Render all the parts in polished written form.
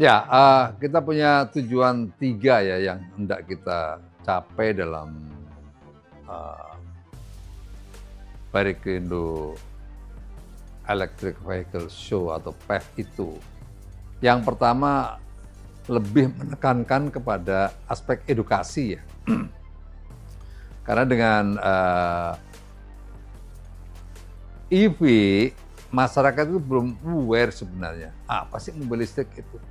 Ya, kita punya tujuan 3 ya yang hendak kita capai dalam, eee, Barikindo Electric Vehicle Show atau PEV itu. Yang pertama, lebih menekankan kepada aspek edukasi ya. Karena dengan, EV, masyarakat itu belum aware sebenarnya, apa sih mobil listrik itu.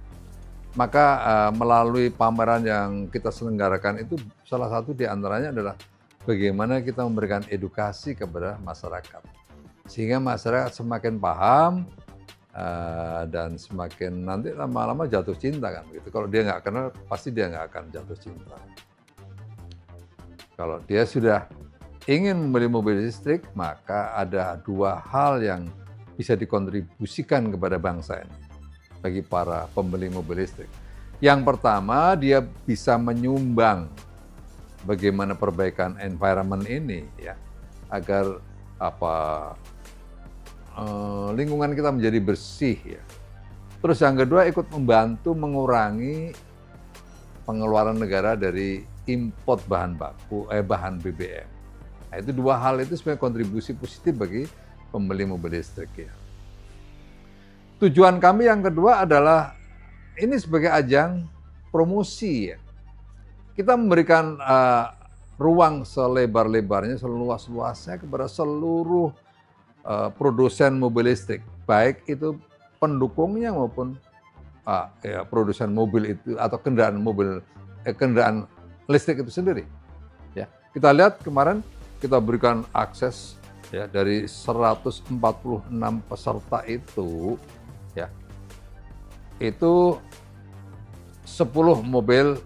Maka, melalui pameran yang kita selenggarakan itu salah satu di antaranya adalah bagaimana kita memberikan edukasi kepada masyarakat. Sehingga masyarakat semakin paham, dan semakin nanti lama-lama jatuh cinta kan gitu. Kalau dia nggak kenal, pasti dia nggak akan jatuh cinta. Kalau dia sudah ingin membeli mobil listrik, maka ada 2 hal yang bisa dikontribusikan kepada bangsa ini, bagi para pembeli mobil listrik. Yang pertama, dia bisa menyumbang bagaimana perbaikan environment ini ya, agar lingkungan kita menjadi bersih ya. Terus yang kedua, ikut membantu mengurangi pengeluaran negara dari import bahan BBM. Nah, itu 2 hal itu sebenarnya kontribusi positif bagi pembeli mobil listrik ya. Tujuan kami yang kedua adalah ini sebagai ajang promosi ya. Kita memberikan ruang selebar-lebarnya, seluas-luasnya kepada seluruh produsen mobil listrik, baik itu pendukungnya maupun ya, produsen mobil itu atau kendaraan listrik itu sendiri. Ya, kita lihat kemarin kita berikan akses ya dari 146 peserta itu ya. Itu 10 mobil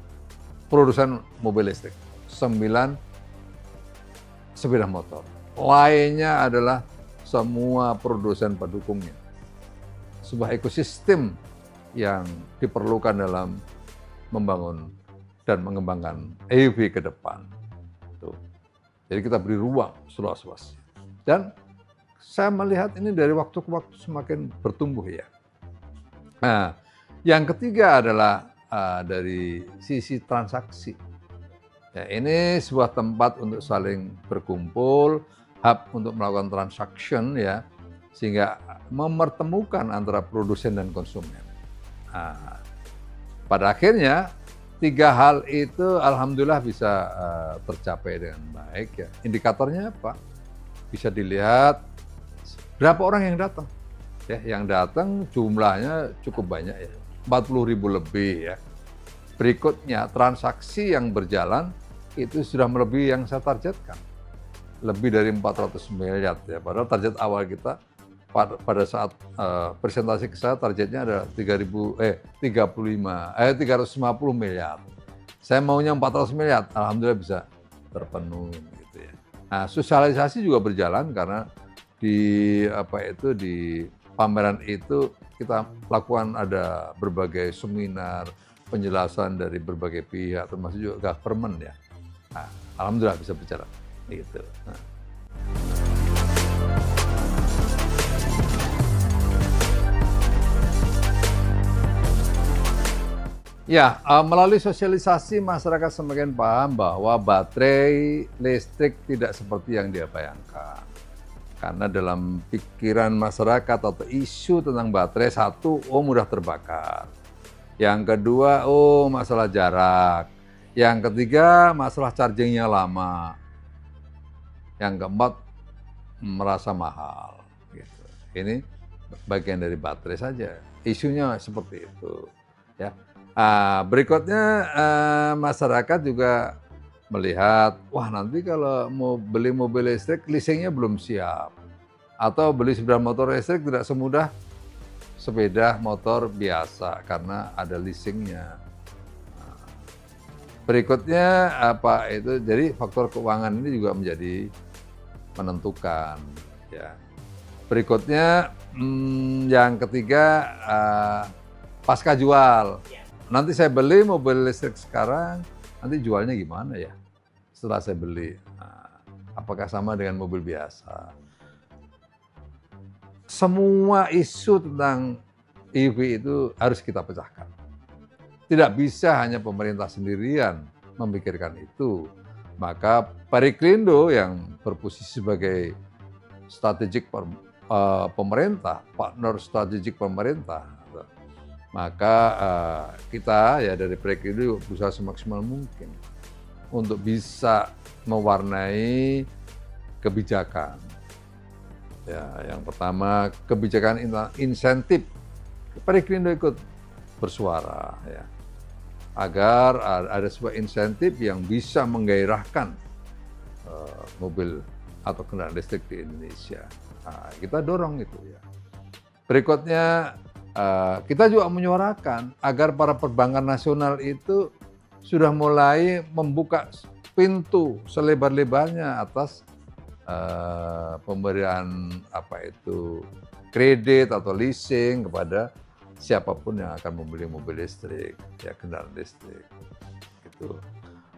produsen mobil listrik, 9 sepeda motor. Lainnya adalah semua produsen pendukungnya. Sebuah ekosistem yang diperlukan dalam membangun dan mengembangkan EV ke depan. Tuh. Jadi kita beri ruang seluas-luasnya. Dan saya melihat ini dari waktu ke waktu semakin bertumbuh ya. Nah, yang ketiga adalah dari sisi transaksi. Ya, ini sebuah tempat untuk saling berkumpul, hub untuk melakukan transaction ya, sehingga mempertemukan antara produsen dan konsumen. Nah, pada akhirnya 3 hal itu alhamdulillah bisa tercapai dengan baik ya. Indikatornya apa? Bisa dilihat berapa orang yang datang. Ya, yang datang jumlahnya cukup banyak ya, 40.000 lebih ya. Berikutnya transaksi yang berjalan itu sudah melebihi yang saya targetkan. Lebih dari 400 miliar ya. Padahal target awal kita pada saat presentasi ke saya targetnya ada 350 miliar. Saya maunya 400 miliar, alhamdulillah bisa terpenuhi gitu ya. Nah, sosialisasi juga berjalan karena di di pameran itu kita lakukan ada berbagai seminar, penjelasan dari berbagai pihak termasuk juga government ya. Nah, alhamdulillah bisa berjalan gitu. Nah. Ya, melalui sosialisasi masyarakat semakin paham bahwa baterai listrik tidak seperti yang dia bayangkan. Karena dalam pikiran masyarakat atau isu tentang baterai, satu, mudah terbakar. Yang kedua, masalah jarak. Yang ketiga, masalah chargingnya lama. Yang keempat, merasa mahal. Gitu. Ini bagian dari baterai saja. Isunya seperti itu. Ya. Berikutnya masyarakat juga melihat, wah nanti kalau mau beli mobil listrik, leasingnya belum siap. Atau beli sepeda motor listrik tidak semudah sepeda motor biasa karena ada leasingnya. Berikutnya jadi faktor keuangan ini juga menjadi menentukan. Ya. Berikutnya yang ketiga pasca jual. Nanti saya beli mobil listrik sekarang, nanti jualnya gimana ya setelah saya beli? Apakah sama dengan mobil biasa? semua isu tentang EV itu harus kita pecahkan. Tidak bisa hanya pemerintah sendirian memikirkan itu. Maka Periklindo yang berposisi sebagai strategik pemerintah, partner strategik pemerintah, maka kita ya dari Periklindo berusaha semaksimal mungkin untuk bisa mewarnai kebijakan. Ya, yang pertama kebijakan insentif, Periklindo ikut bersuara ya, agar ada sebuah insentif yang bisa menggairahkan mobil atau kendaraan listrik di Indonesia. Nah, kita dorong itu ya. Berikutnya kita juga menyuarakan agar para perbankan nasional itu sudah mulai membuka pintu selebar-lebarnya atas pemberian kredit atau leasing kepada siapapun yang akan membeli mobil listrik, ya kendaraan listrik. Gitu.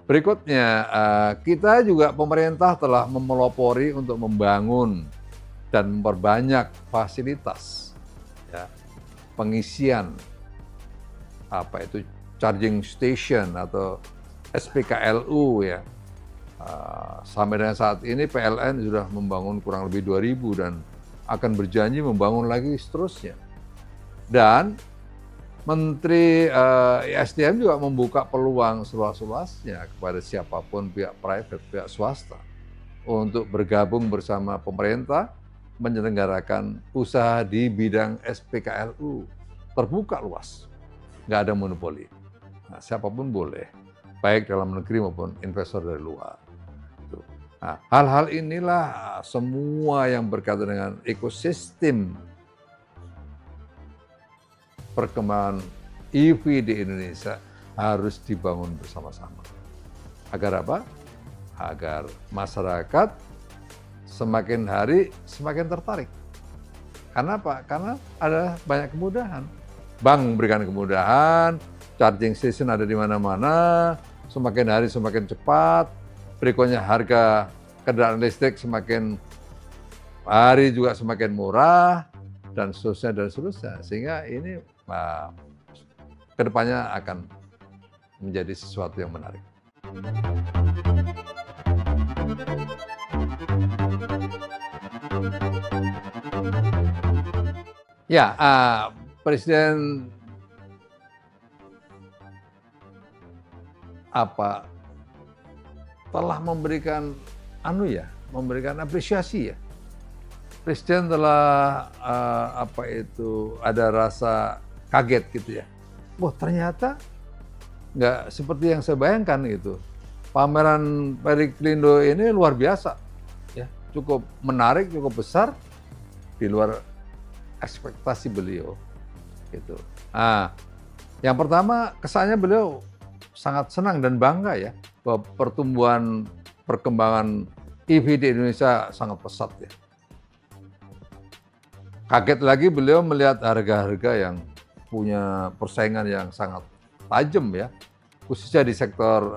Berikutnya, kita juga pemerintah telah memelopori untuk membangun dan memperbanyak fasilitas ya, pengisian charging station atau SPKLU ya. Sampai dengan saat ini PLN sudah membangun kurang lebih 2.000 dan akan berjanji membangun lagi seterusnya. Dan Menteri ESDM juga membuka peluang seluas-luasnya kepada siapapun, pihak private, pihak swasta, untuk bergabung bersama pemerintah menyelenggarakan usaha di bidang SPKLU. Terbuka luas, nggak ada monopoli. Nah, siapapun boleh, baik dalam negeri maupun investor dari luar. Nah, hal-hal inilah semua yang berkaitan dengan ekosistem perkembangan EV di Indonesia harus dibangun bersama-sama. Agar apa? Agar masyarakat semakin hari semakin tertarik. Karena apa? Karena ada banyak kemudahan. Bank memberikan kemudahan, charging station ada di mana-mana, semakin hari semakin cepat, berikutnya harga kendaraan listrik semakin hari juga semakin murah, dan seterusnya. Sehingga ini kedepannya akan menjadi sesuatu yang menarik. Ya, Presiden telah memberikan apresiasi ya. Presiden telah ada rasa kaget gitu ya. Wah, ternyata nggak seperti yang saya bayangkan gitu. Pameran Periklindo ini luar biasa ya, cukup menarik, cukup besar, di luar ekspektasi beliau gitu. Nah, yang pertama kesannya beliau sangat senang dan bangga ya bahwa perkembangan EV di Indonesia sangat pesat ya. Kaget lagi beliau melihat harga-harga yang punya persaingan yang sangat tajam ya, khususnya di sektor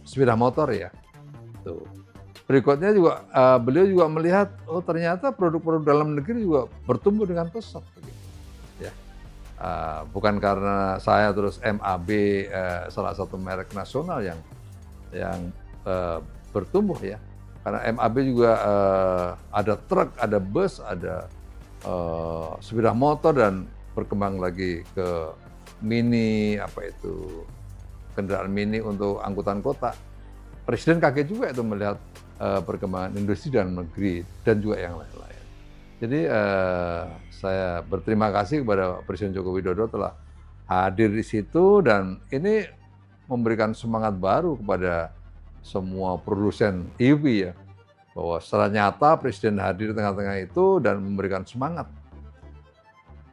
sepeda motor ya. Tuh. Berikutnya juga beliau juga melihat, oh ternyata produk-produk dalam negeri juga bertumbuh dengan pesat. Ya. Bukan karena saya terus MAB salah satu merek nasional yang bertumbuh ya. Karena MAB juga ada truk, ada bus, ada sepeda motor, dan berkembang lagi ke mini kendaraan mini untuk angkutan kota. Presiden kaget juga itu melihat perkembangan industri dalam negeri dan juga yang lain-lain. Jadi saya berterima kasih kepada Presiden Joko Widodo telah hadir di situ, dan ini memberikan semangat baru kepada semua produsen EV ya, bahwa secara nyata Presiden hadir di tengah-tengah itu dan memberikan semangat.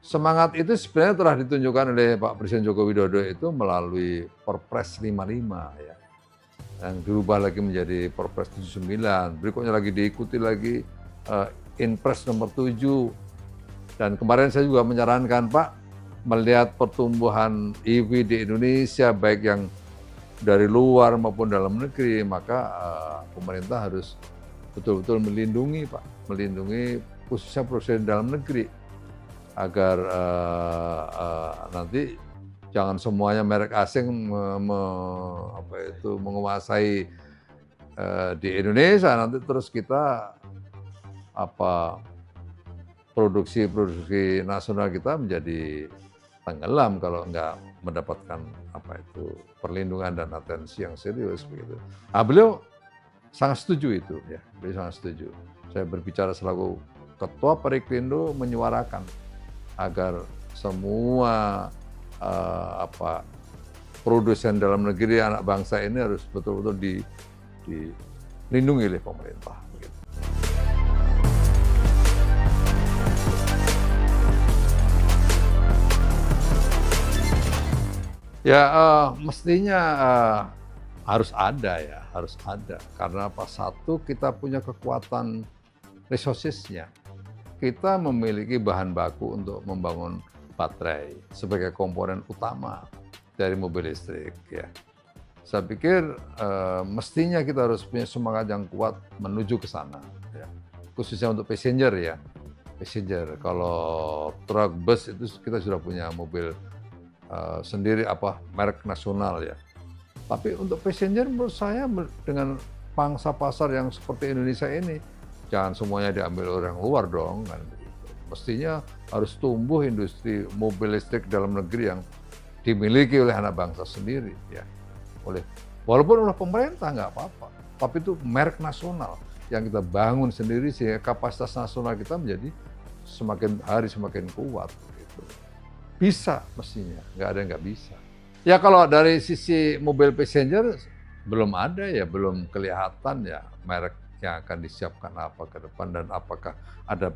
Semangat itu sebenarnya telah ditunjukkan oleh Pak Presiden Joko Widodo itu melalui Perpres 55 ya, yang dirubah lagi menjadi Perpres 79, berikutnya lagi diikuti lagi Inpres nomor 7. Dan kemarin saya juga menyarankan Pak, melihat pertumbuhan EV di Indonesia baik yang dari luar maupun dalam negeri, maka pemerintah harus betul-betul melindungi Pak, melindungi khususnya produksi dalam negeri, agar nanti jangan semuanya merek asing menguasai di Indonesia, nanti terus kita produksi nasional kita menjadi tenggelam kalau nggak mendapatkan perlindungan dan atensi yang serius begitu. Beliau sangat setuju itu ya, beliau sangat setuju. Saya berbicara selaku Ketua Perikindo menyuarakan agar semua produsen dalam negeri anak bangsa ini harus betul-betul dilindungi oleh pemerintah. Begitu. Ya mestinya harus ada karena satu kita punya kekuatan resources-nya. Kita memiliki bahan baku untuk membangun baterai sebagai komponen utama dari mobil listrik ya. Saya pikir mestinya kita harus punya semangat yang kuat menuju ke sana ya. Khususnya untuk passenger ya. Passenger kalau truk bus itu kita sudah punya mobil sendiri merek nasional ya. Tapi untuk passenger menurut saya dengan pangsa pasar yang seperti Indonesia ini jangan semuanya diambil orang luar dong kan begitu. Mestinya harus tumbuh industri mobil listrik dalam negeri yang dimiliki oleh anak bangsa sendiri ya. Walaupun oleh pemerintah nggak apa-apa, tapi itu merek nasional yang kita bangun sendiri sehingga kapasitas nasional kita menjadi semakin hari semakin kuat gitu. Bisa mestinya, nggak ada yang nggak bisa. Ya kalau dari sisi mobil passenger belum ada ya, belum kelihatan ya merek yang akan disiapkan apa ke depan dan apakah ada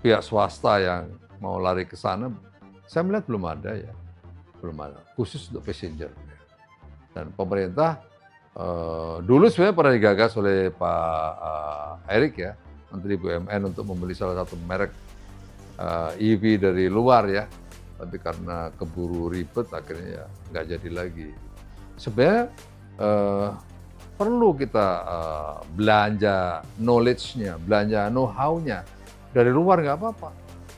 pihak swasta yang mau lari ke sana. Saya melihat belum ada ya, belum ada, khusus untuk passenger. Dan pemerintah dulu sebenarnya pernah digagas oleh Pak Erik ya, Menteri BUMN untuk membeli salah satu merek EV dari luar ya, tapi karena keburu ribet akhirnya ya nggak jadi lagi. Sebenarnya perlu kita belanja knowledge-nya, belanja know-how-nya dari luar nggak apa-apa,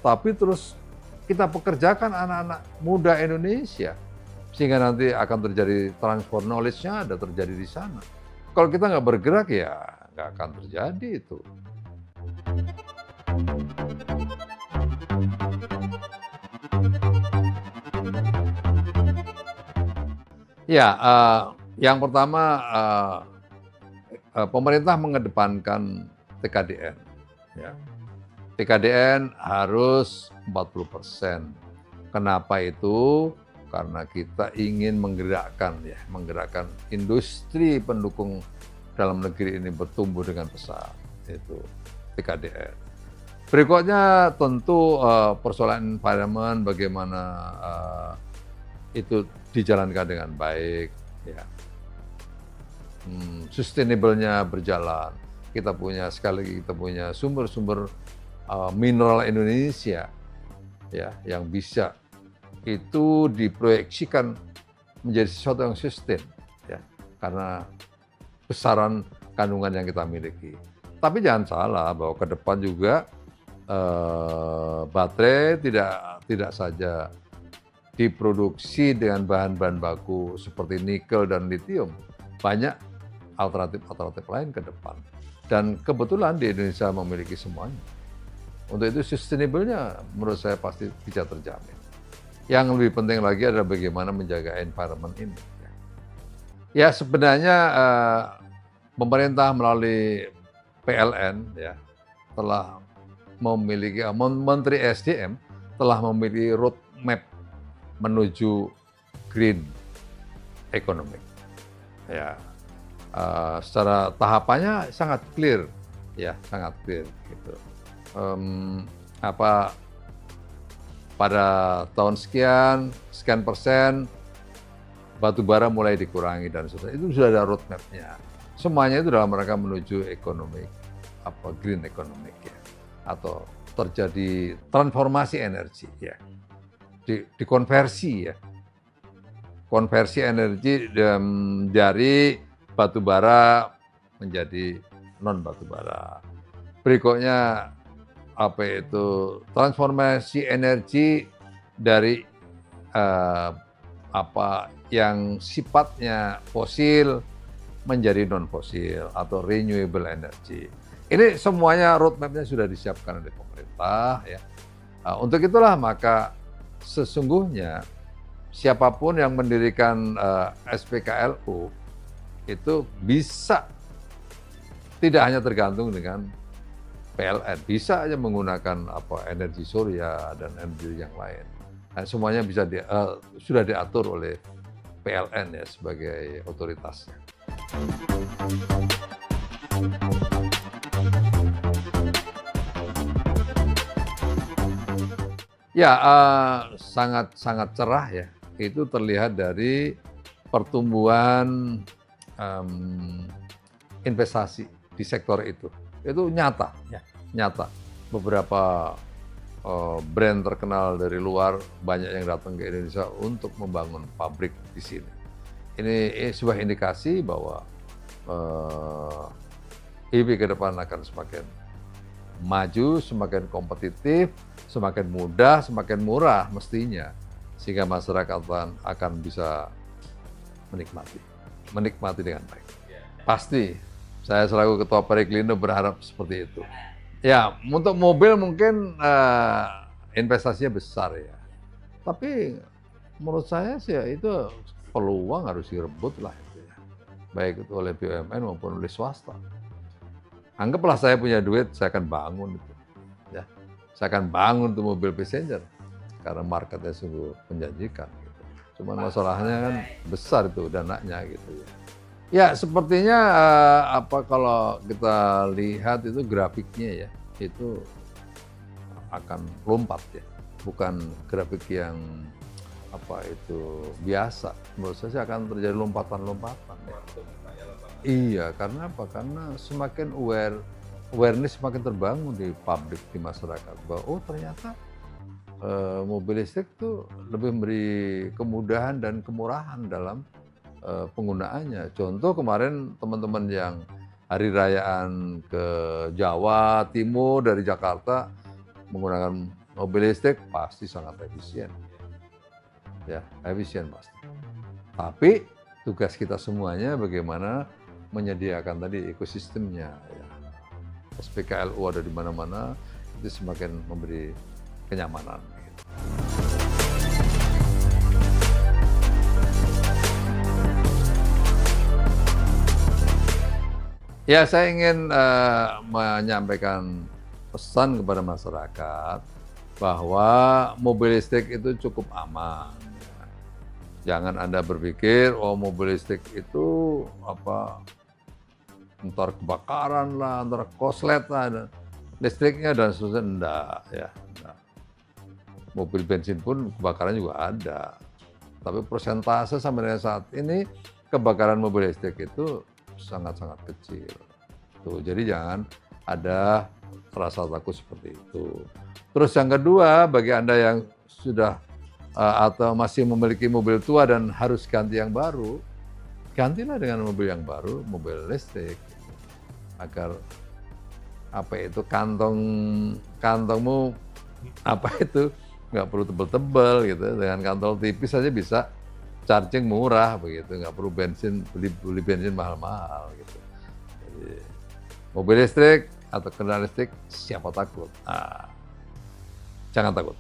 tapi terus kita pekerjakan anak-anak muda Indonesia sehingga nanti akan terjadi transfer knowledge-nya ada terjadi di sana. Kalau kita nggak bergerak ya nggak akan terjadi itu. Ya, yang pertama pemerintah mengedepankan TKDN. Ya. TKDN harus 40%. Kenapa itu? Karena kita ingin menggerakkan industri pendukung dalam negeri ini bertumbuh dengan pesat. Itu TKDN. Berikutnya tentu persoalan environment, bagaimana itu dijalankan dengan baik, ya. Sustainable-nya berjalan. Kita punya sumber-sumber mineral Indonesia, ya, yang bisa itu diproyeksikan menjadi sesuatu yang sustain, ya, karena besaran kandungan yang kita miliki. Tapi jangan salah bahwa ke depan juga baterai tidak saja diproduksi dengan bahan-bahan baku seperti nikel dan litium, banyak alternatif lain ke depan. Dan kebetulan di Indonesia memiliki semuanya. Untuk itu sustainable-nya menurut saya pasti bisa terjamin. Yang lebih penting lagi adalah bagaimana menjaga environment ini. Ya sebenarnya pemerintah melalui PLN ya telah memiliki, Menteri SDM telah memiliki roadmap menuju green economy. Ya, secara tahapannya sangat clear, ya sangat clear gitu. Pada tahun sekian persen batu bara mulai dikurangi dan sebagainya. Itu sudah ada roadmap-nya. Semuanya itu dalam rangka menuju ekonomi green economic ya, atau terjadi transformasi energi ya, dikonversi ya, konversi energi dari batu bara menjadi non batu bara. Berikutnya transformasi energi dari apa yang sifatnya fosil menjadi non fosil atau renewable energy. Ini semuanya roadmap-nya sudah disiapkan oleh pemerintah ya. Untuk itulah maka sesungguhnya siapapun yang mendirikan SPKLU itu bisa tidak hanya tergantung dengan PLN, bisa aja menggunakan energi surya dan energi yang lain. Nah, semuanya bisa sudah diatur oleh PLN ya sebagai otoritasnya. Ya, sangat cerah ya. Itu terlihat dari pertumbuhan investasi di sektor itu. Itu nyata, nyata. Beberapa brand terkenal dari luar banyak yang datang ke Indonesia untuk membangun pabrik di sini. Ini sebuah indikasi bahwa EV ke depan akan semakin maju, semakin kompetitif, semakin mudah, semakin murah mestinya, sehingga masyarakat akan bisa menikmati dengan baik. Pasti, saya selaku Ketua Periklino berharap seperti itu. Ya, untuk mobil mungkin investasinya besar ya, tapi menurut saya sih ya, itu peluang harus direbut lah, itu ya. Baik itu oleh BUMN maupun oleh swasta. Anggaplah saya punya duit, saya akan bangun itu. Ya, saya akan bangun tuh mobil passenger karena marketnya sungguh menjanjikan. Gitu. Cuman masalahnya kan besar itu dananya gitu ya. Ya sepertinya kalau kita lihat itu grafiknya ya, itu akan lompat ya, bukan grafik yang biasa. Menurut saya akan terjadi lompatan-lompatan ya. Iya, karena apa? Karena semakin awareness semakin terbangun di publik, di masyarakat bahwa ternyata mobil listrik tuh lebih memberi kemudahan dan kemurahan dalam penggunaannya. Contoh kemarin teman-teman yang hari rayaan ke Jawa Timur dari Jakarta menggunakan mobil listrik pasti sangat efisien. Ya, efisien pasti. Tapi tugas kita semuanya bagaimana menyediakan tadi ekosistemnya. Ya. SPKLU ada di mana-mana, itu semakin memberi kenyamanan. Ya, saya ingin menyampaikan pesan kepada masyarakat bahwa mobil listrik itu cukup aman. Jangan Anda berpikir, mobil listrik itu entar kebakaran lah, entar koslet lah, listriknya dan seterusnya, enggak ya. Enggak. Mobil bensin pun kebakaran juga ada. Tapi persentase sampai dengan saat ini kebakaran mobil listrik itu sangat-sangat kecil. Tuh, jadi jangan ada rasa takut seperti itu. Terus yang kedua, bagi Anda yang sudah atau masih memiliki mobil tua dan harus ganti yang baru, gantilah dengan mobil yang baru, mobil listrik, agar kantongmu nggak perlu tebel-tebel gitu, dengan kantong tipis saja bisa charging murah begitu, nggak perlu beli bensin mahal-mahal gitu. Jadi, mobil listrik atau kendaraan listrik siapa takut? Jangan takut.